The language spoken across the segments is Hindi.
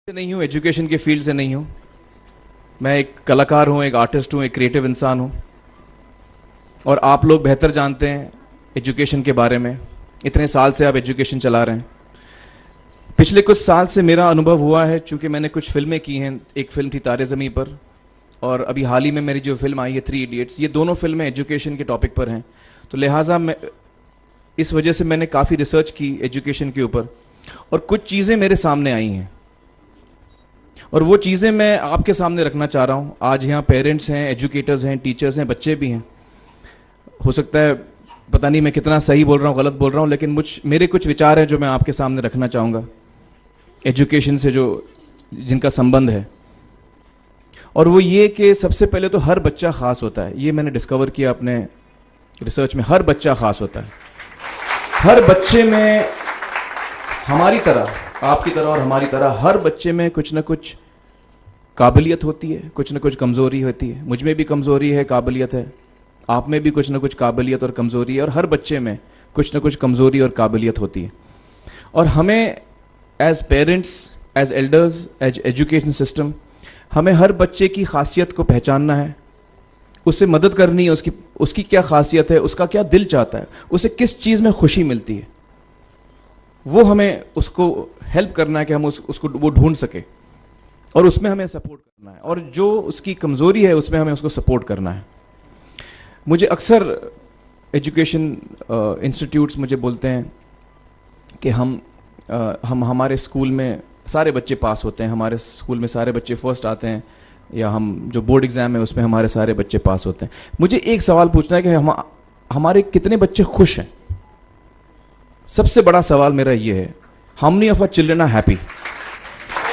से नहीं हूँ, एजुकेशन के फील्ड से नहीं हूँ। मैं एक कलाकार हूँ, एक आर्टिस्ट हूँ, एक क्रिएटिव इंसान हूँ। और आप लोग बेहतर जानते हैं एजुकेशन के बारे में। इतने साल से आप एजुकेशन चला रहे हैं। पिछले कुछ साल से मेरा अनुभव हुआ है, चूँकि मैंने कुछ फिल्में की हैं। एक फिल्म थी तारे ज़मीं पर, और अभी हाल ही में मेरी जो फिल्म आई है 3 इडियट्स, ये दोनों फिल्में एजुकेशन के टॉपिक पर हैं। तो लिहाजा मैं इस वजह से मैंने काफ़ी रिसर्च की एजुकेशन के ऊपर, और कुछ चीज़ें मेरे सामने आई हैं और वो चीज़ें मैं आपके सामने रखना चाह रहा हूँ। आज यहाँ पेरेंट्स हैं, एजुकेटर्स हैं, टीचर्स हैं, बच्चे भी हैं। हो सकता है पता नहीं मैं कितना सही बोल रहा हूँ, गलत बोल रहा हूँ, लेकिन मेरे कुछ विचार हैं जो मैं आपके सामने रखना चाहूँगा एजुकेशन से जिनका संबंध है। और वो ये कि सबसे पहले तो हर बच्चा ख़ास होता है। ये मैंने डिस्कवर किया अपने रिसर्च में। हर बच्चा ख़ास होता है। हर बच्चे में, हमारी तरह, आपकी तरह और हमारी तरह, हर बच्चे में कुछ ना कुछ काबिलियत होती है, कुछ ना कुछ कमज़ोरी होती है। मुझ में भी कमज़ोरी है, काबिलियत है। आप में भी कुछ ना कुछ काबिलियत और कमज़ोरी है, और हर बच्चे में कुछ ना कुछ कमज़ोरी और काबिलियत होती है। और हमें as parents, as elders, as education system, हमें हर बच्चे की खासियत को पहचानना है, उससे मदद करनी है। उसकी क्या खासियत है, उसका क्या दिल चाहता है, उसे किस चीज़ में खुशी मिलती है, वो हमें उसको हेल्प करना है कि हम उसको वो ढूंढ सके, और उसमें हमें सपोर्ट करना है। और जो उसकी कमज़ोरी है उसमें हमें उसको सपोर्ट करना है। मुझे अक्सर एजुकेशन इंस्टीट्यूट्स मुझे बोलते हैं कि हम हमारे स्कूल में सारे बच्चे पास होते हैं, हमारे स्कूल में सारे बच्चे फर्स्ट आते हैं, या हम जो बोर्ड एग्ज़ाम है उसमें हमारे सारे बच्चे पास होते हैं। मुझे एक सवाल पूछना है कि हमारे कितने बच्चे खुश हैं। सबसे बड़ा सवाल मेरा ये है, how many of our children are happy.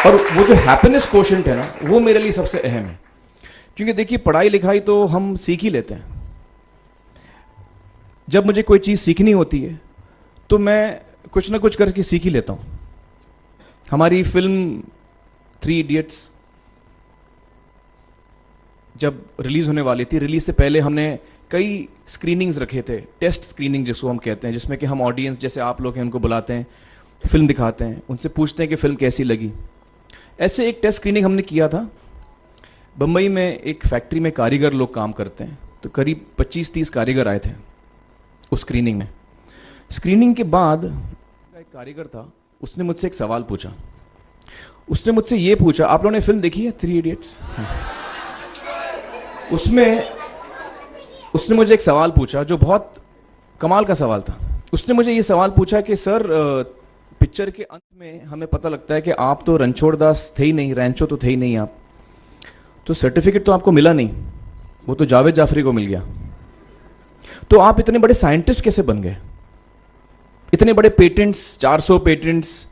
और वो जो हैप्पीनेस कोशेंट है ना, वो मेरे लिए सबसे अहम है। क्योंकि देखिए, पढ़ाई लिखाई तो हम सीख ही लेते हैं। जब मुझे कोई चीज़ सीखनी होती है तो मैं कुछ ना कुछ करके सीख ही लेता हूँ। हमारी फिल्म 3 इडियट्स जब रिलीज़ होने वाली थी, रिलीज़ से पहले हमने कई स्क्रीनिंग्स रखे थे, टेस्ट स्क्रीनिंग जिसको हम कहते हैं, जिसमें कि हम ऑडियंस जैसे आप लोग हैं उनको बुलाते हैं, फिल्म दिखाते हैं, उनसे पूछते हैं कि फ़िल्म कैसी लगी। ऐसे एक टेस्ट स्क्रीनिंग हमने किया था। बम्बई में एक फैक्ट्री में कारीगर लोग काम करते हैं, तो करीब 25-30 कारीगर आए थे उस स्क्रीनिंग में। स्क्रीनिंग के बाद एक कारीगर था, उसने मुझसे एक सवाल पूछा। उसने मुझसे ये पूछा, आप लोगों ने फिल्म देखी है 3 इडियट्स? उसने मुझे एक सवाल पूछा जो बहुत कमाल का सवाल था। उसने मुझे ये सवाल पूछा कि सर, पिक्चर के अंत में हमें पता लगता है कि आप तो रणछोड़ दास थे ही नहीं, रैंचो तो थे ही नहीं आप, तो सर्टिफिकेट तो आपको मिला नहीं, वो तो जावेद जाफरी को मिल गया। तो आप इतने बड़े साइंटिस्ट कैसे बन गए? इतने बड़े पेटेंट्स, 400 पेटेंट्स,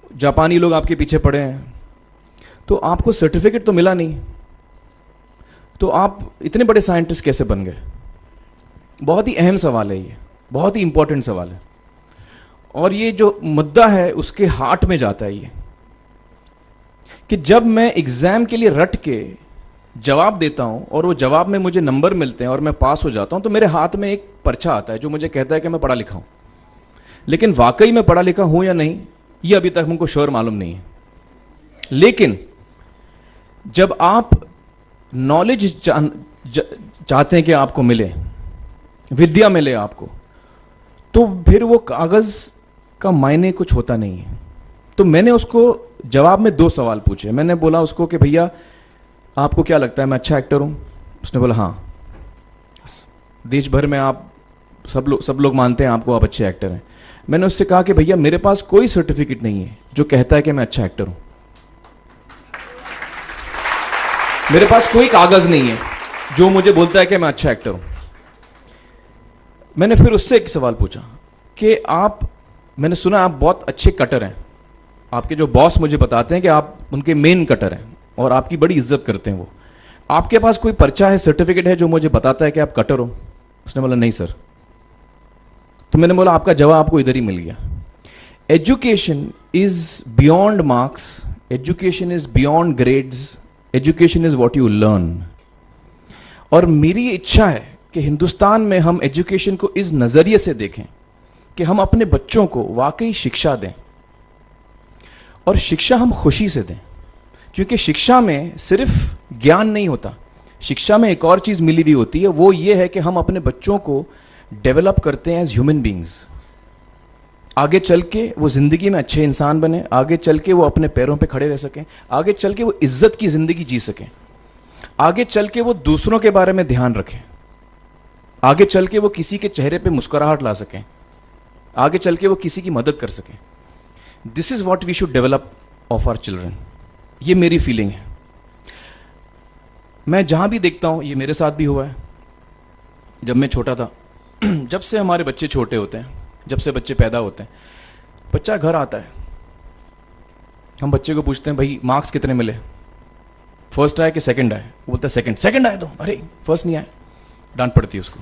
जापानी लोग आपके पीछे पड़े हैं, तो आपको सर्टिफिकेट तो मिला नहीं, तो आप इतने बड़े साइंटिस्ट कैसे बन गए? बहुत ही अहम सवाल है ये, बहुत ही इंपॉर्टेंट सवाल है। और ये जो मुद्दा है उसके हार्ट में जाता है ये, कि जब मैं एग्जाम के लिए रट के जवाब देता हूं और वो जवाब में मुझे नंबर मिलते हैं और मैं पास हो जाता हूं, तो मेरे हाथ में एक पर्चा आता है जो मुझे कहता है कि मैं पढ़ा लिखा हूं। लेकिन वाकई मैं पढ़ा लिखा हूं या नहीं, ये अभी तक हमको श्योर मालूम नहीं है। लेकिन जब आप नॉलेज चाहते हैं कि आपको मिले, विद्या मिले आपको, तो फिर वो कागज का मायने कुछ होता नहीं है। तो मैंने उसको जवाब में 2 सवाल पूछे। मैंने बोला उसको कि भैया, आपको क्या लगता है मैं अच्छा एक्टर हूं? उसने बोला हाँ, देश भर में आप सब लोग मानते हैं आपको, आप अच्छे एक्टर हैं। मैंने उससे कहा कि भैया, मेरे पास कोई सर्टिफिकेट नहीं है जो कहता है कि मैं अच्छा एक्टर हूं। मेरे पास कोई कागज नहीं है जो मुझे बोलता है कि मैं अच्छा एक्टर हूं। मैंने फिर उससे एक सवाल पूछा कि मैंने सुना आप बहुत अच्छे कटर हैं, आपके जो बॉस मुझे बताते हैं कि आप उनके मेन कटर हैं और आपकी बड़ी इज्जत करते हैं वो। आपके पास कोई पर्चा है, सर्टिफिकेट है जो मुझे बताता है कि आप कटर हो? उसने बोला नहीं सर। तो मैंने बोला आपका जवाब आपको इधर ही मिल गया। Education is beyond marks, education is beyond grades, education is what you learn. और मेरी इच्छा है कि हिंदुस्तान में हम एजुकेशन को इस नज़रिए से देखें कि हम अपने बच्चों को वाकई शिक्षा दें, और शिक्षा हम खुशी से दें। क्योंकि शिक्षा में सिर्फ ज्ञान नहीं होता, शिक्षा में एक और चीज़ मिली हुई होती है, वो ये है कि हम अपने बच्चों को डेवलप करते हैं एज ह्यूमन बींग्स। आगे चल के वो ज़िंदगी में अच्छे इंसान बने, आगे चल के वो अपने पैरों पे खड़े रह सकें, आगे चल के वो इज्जत की ज़िंदगी जी सकें, आगे चल के वो दूसरों के बारे में ध्यान रखें, आगे चल के वो किसी के चेहरे पे मुस्कुराहट ला सकें, आगे चल के वो किसी की मदद कर सकें। This is what we should develop of our children. ये मेरी फीलिंग है। मैं जहाँ भी देखता हूँ, ये मेरे साथ भी हुआ है जब मैं छोटा था। जब से हमारे बच्चे छोटे होते हैं, जब से बच्चे पैदा होते हैं, बच्चा घर आता है, हम बच्चे को पूछते हैं भाई मार्क्स कितने मिले, फर्स्ट आया कि सेकंड आया? वो बोलता है सेकंड। सेकंड आया तो अरे फर्स्ट नहीं आया, डांट पड़ती है उसको।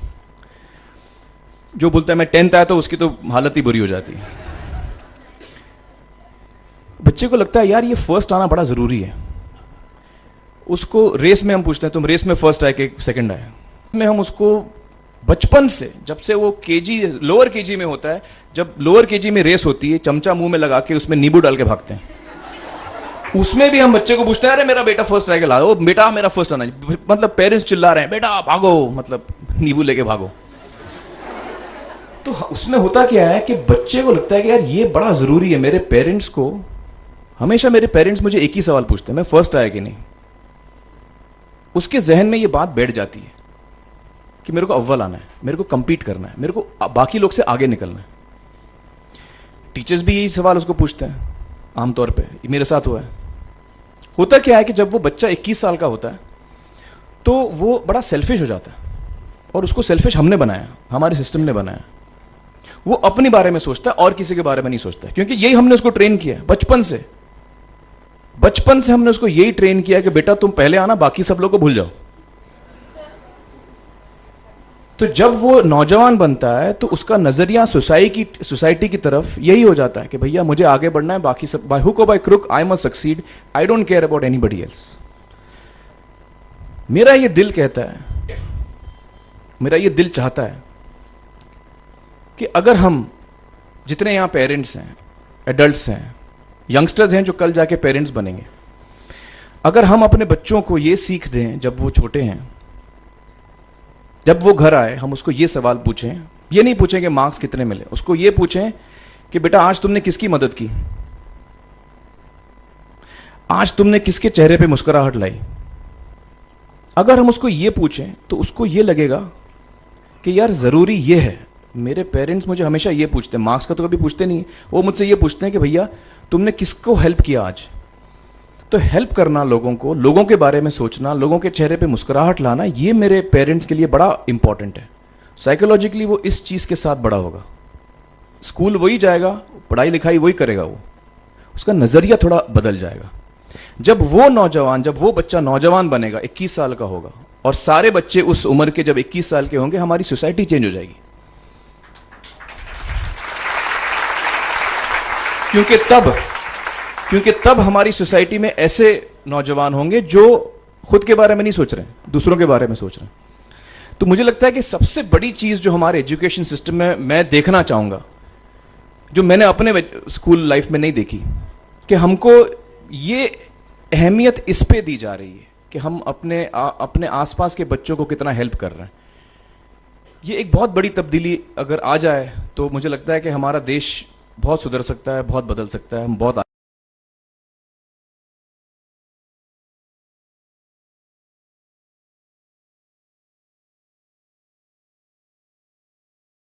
जो बोलता है मैं 10th आया तो उसकी तो हालत ही बुरी हो जाती है। बच्चे को लगता है यार ये फर्स्ट आना बड़ा ज़रूरी है। उसको रेस में हम पूछते हैं तुम रेस में फर्स्ट आए कि सेकंड आए? में हम उसको बचपन से, जब से वो केजी लोअर केजी में होता है, जब लोअर केजी में रेस होती है, चमचा मुंह में लगा के उसमें नींबू डाल के भागते हैं। उसमें भी हम बच्चे को पूछते हैं अरे मेरा बेटा फर्स्ट आएगा, ला, ओ बेटा मेरा फर्स्ट आना, मतलब पेरेंट्स चिल्ला रहे हैं बेटा भागो, मतलब नींबू लेके भागो। तो उसमें होता क्या है कि बच्चे को लगता है कि यार ये बड़ा जरूरी है। मेरे पेरेंट्स को हमेशा, मेरे पेरेंट्स मुझे एक ही सवाल पूछते हैं, मैं फर्स्ट आया कि नहीं। उसके जहन में ये बात बैठ जाती है कि मेरे को अव्वल आना है, मेरे को compete करना है, मेरे को बाकी लोग से आगे निकलना है। टीचर्स भी यही सवाल उसको पूछते हैं आमतौर पे, मेरे साथ हुआ है। होता क्या है कि जब वो बच्चा 21 साल का होता है तो वो बड़ा सेल्फिश हो जाता है, और उसको सेल्फिश हमने बनाया, हमारे सिस्टम ने बनाया। वो अपने बारे में सोचता है और किसी के बारे में नहीं सोचता है, क्योंकि यही हमने उसको ट्रेन किया बचपन से। बचपन से हमने उसको यही ट्रेन किया कि बेटा तुम पहले आना, बाकी सब लोग को भूल जाओ। तो जब वो नौजवान बनता है तो उसका नजरिया सोसाइटी की तरफ यही हो जाता है कि भैया मुझे आगे बढ़ना है, बाकी सब बाय हुक और by crook I must succeed, I don't care about anybody else. मेरा ये दिल कहता है, मेरा ये दिल चाहता है कि अगर हम जितने यहां पेरेंट्स हैं, एडल्ट्स हैं, यंगस्टर्स हैं जो कल जाके पेरेंट्स बनेंगे, अगर हम अपने बच्चों को ये सीख दें जब वो छोटे हैं, जब वो घर आए हम उसको ये सवाल पूछें, ये नहीं पूछें कि मार्क्स कितने मिले, उसको ये पूछें कि बेटा आज तुमने किसकी मदद की, आज तुमने किसके चेहरे पे मुस्कुराहट लाई। अगर हम उसको ये पूछें तो उसको ये लगेगा कि यार ज़रूरी ये है। मेरे पेरेंट्स मुझे हमेशा ये पूछते हैं, मार्क्स का तो कभी पूछते नहीं, वो मुझसे ये पूछते हैं कि भैया तुमने किसको हेल्प किया आज। तो हेल्प करना लोगों को, लोगों के बारे में सोचना, लोगों के चेहरे पे मुस्कुराहट लाना, ये मेरे पेरेंट्स के लिए बड़ा इंपॉर्टेंट है। साइकोलॉजिकली वो इस चीज़ के साथ बड़ा होगा। स्कूल वही जाएगा, पढ़ाई लिखाई वही करेगा, वो उसका नज़रिया थोड़ा बदल जाएगा। जब वो बच्चा नौजवान बनेगा, 21 साल का होगा, और सारे बच्चे उस उम्र के जब 21 साल के होंगे, हमारी सोसाइटी चेंज हो जाएगी। क्योंकि तब हमारी सोसाइटी में ऐसे नौजवान होंगे जो खुद के बारे में नहीं सोच रहे हैं, दूसरों के बारे में सोच रहे हैं। तो मुझे लगता है कि सबसे बड़ी चीज जो हमारे एजुकेशन सिस्टम में मैं देखना चाहूंगा, जो मैंने अपने स्कूल लाइफ में नहीं देखी, कि हमको ये अहमियत इस पे दी जा रही है कि हम अपने आसपास के बच्चों को कितना हेल्प कर रहे हैं। ये एक बहुत बड़ी तब्दीली अगर आ जाए तो मुझे लगता है कि हमारा देश बहुत सुधर सकता है, बहुत बदल सकता है, हम बहुत